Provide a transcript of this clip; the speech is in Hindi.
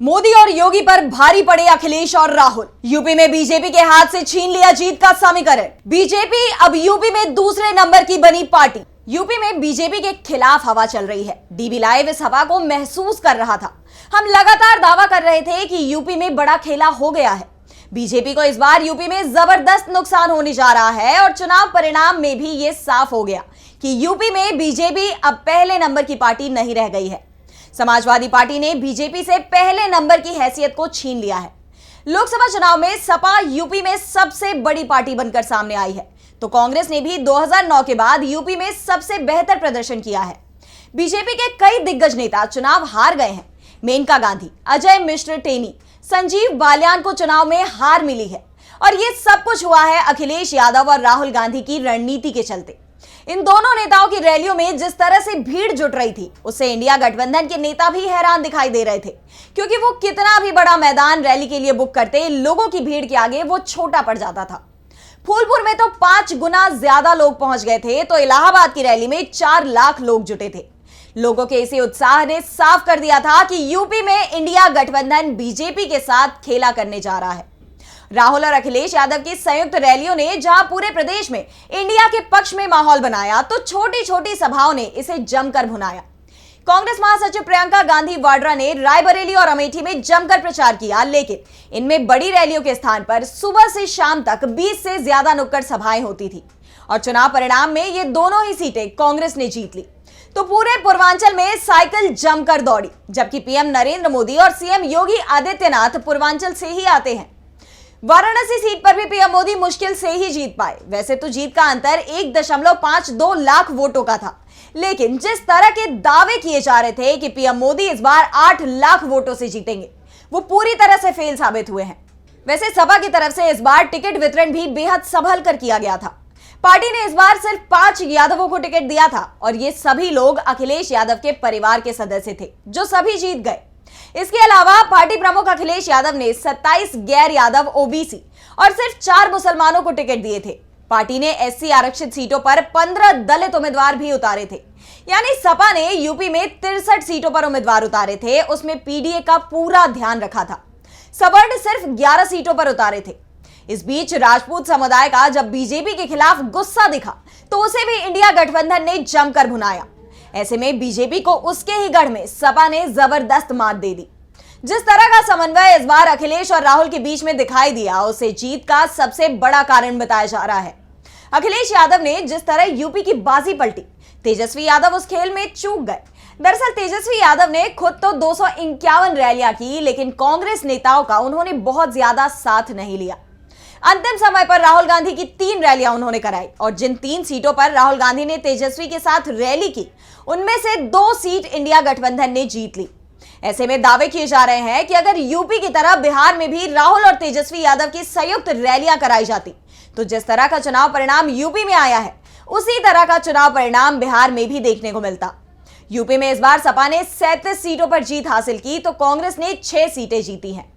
मोदी और योगी पर भारी पड़े अखिलेश और राहुल। यूपी में बीजेपी के हाथ से छीन लिया जीत का समीकरण। बीजेपी अब यूपी में दूसरे नंबर की बनी पार्टी। यूपी में बीजेपी के खिलाफ हवा चल रही है। डीबी लाइव इस हवा को महसूस कर रहा था। हम लगातार दावा कर रहे थे कि यूपी में बड़ा खेला हो गया है। बीजेपी को इस बार यूपी में जबरदस्त नुकसान होने जा रहा है और चुनाव परिणाम में भी ये साफ हो गया कि यूपी में बीजेपी अब पहले नंबर की पार्टी नहीं रह गई है। समाजवादी पार्टी ने बीजेपी से पहले नंबर की हैसियत को छीन लिया है। लोकसभा चुनाव में सपा यूपी में सबसे बड़ी पार्टी बनकर सामने आई है, तो कांग्रेस ने भी 2009 के बाद यूपी में सबसे बेहतर प्रदर्शन किया है। बीजेपी के कई दिग्गज नेता चुनाव हार गए हैं। मेनका गांधी, अजय मिश्र टेनी, संजीव बालियान को चुनाव में हार मिली है और ये सब कुछ हुआ है अखिलेश यादव और राहुल गांधी की रणनीति के चलते। इन दोनों नेताओं की रैलियों में जिस तरह से भीड़ जुट रही थी, उससे इंडिया गठबंधन के नेता भी हैरान दिखाई दे रहे थे, क्योंकि वो कितना भी बड़ा मैदान रैली के लिए बुक करते, लोगों की भीड़ के आगे वो छोटा पड़ जाता था। फूलपुर में तो 5 गुना ज्यादा लोग पहुंच गए थे, तो इलाहाबाद की रैली में 4 लाख लोग जुटे थे। लोगों के इसी उत्साह ने साफ कर दिया था कि यूपी में इंडिया गठबंधन बीजेपी के साथ खेला करने जा रहा है। राहुल और अखिलेश यादव की संयुक्त रैलियों ने जहां पूरे प्रदेश में इंडिया के पक्ष में माहौल बनाया, तो छोटी छोटी सभाओं ने इसे जमकर भुनाया। कांग्रेस महासचिव प्रियंका गांधी वाड्रा ने रायबरेली और अमेठी में जमकर प्रचार किया, लेकिन इनमें बड़ी रैलियों के स्थान पर सुबह से शाम तक 20 से ज्यादा नुक्कड़ सभाएं होती थी और चुनाव परिणाम में ये दोनों ही सीटें कांग्रेस ने जीत ली। तो पूरे पूर्वांचल में साइकिल जमकर दौड़ी, जबकि पीएम नरेंद्र मोदी और सीएम योगी आदित्यनाथ पूर्वांचल से ही आते हैं। वाराणसी सीट पर भी पीएम मोदी मुश्किल से ही जीत पाए। वैसे तो जीत का अंतर 1.52 लाख वोटों का था, लेकिन जिस तरह के दावे किए जा रहे थे कि पीएम मोदी इस बार 8 लाख वोटों से जीतेंगे, वो पूरी तरह से फेल साबित हुए हैं। वैसे सपा की तरफ से इस बार टिकट वितरण भी बेहद संभल कर किया गया था। पार्टी ने इस बार सिर्फ 5 यादवों को टिकट दिया था और ये सभी लोग अखिलेश यादव के परिवार के सदस्य थे, जो सभी जीत गए। इसके अलावा पार्टी प्रमुख अखिलेश यादव ने 27 गैर यादव ओबीसी और सिर्फ 4 मुसलमानों को टिकट दिए थे। पार्टी ने एससी आरक्षित सीटों पर 15 दलित उम्मीदवार भी उतारे थे। यानी सपा ने यूपी में 63 सीटों पर उम्मीदवार उतारे थे, उसमें पीडीए का पूरा ध्यान रखा था। सवर्ण सिर्फ 11 सीटों पर उतारे थे। इस बीच राजपूत समुदाय का जब बीजेपी के खिलाफ गुस्सा दिखा, तो उसे भी इंडिया गठबंधन ने जमकर भुनाया। ऐसे में बीजेपी को उसके ही गढ़ में सपा ने जबरदस्त मात दे दी। जिस तरह का समन्वय इस बार अखिलेश और राहुल के बीच में दिखाई दिया, उसे जीत का सबसे बड़ा कारण बताया जा रहा है। अखिलेश यादव ने जिस तरह यूपी की बाजी पलटी, तेजस्वी यादव उस खेल में चूक गए। दरअसल तेजस्वी यादव ने खुद तो 251 रैलियां की, लेकिन कांग्रेस नेताओं का उन्होंने बहुत ज्यादा साथ नहीं लिया। अंतिम समय पर राहुल गांधी की 3 रैलियां उन्होंने कराई और जिन 3 सीटों पर राहुल गांधी ने तेजस्वी के साथ रैली की, उनमें से 2 सीट इंडिया गठबंधन ने जीत ली। ऐसे में दावे किए जा रहे हैं कि अगर यूपी की तरह बिहार में भी राहुल और तेजस्वी यादव की संयुक्त रैलियां कराई जाती, तो जिस तरह का चुनाव परिणाम यूपी में आया है, उसी तरह का चुनाव परिणाम बिहार में भी देखने को मिलता। यूपी में इस बार सपा ने 37 सीटों पर जीत हासिल की, तो कांग्रेस ने 6 सीटें जीती हैं।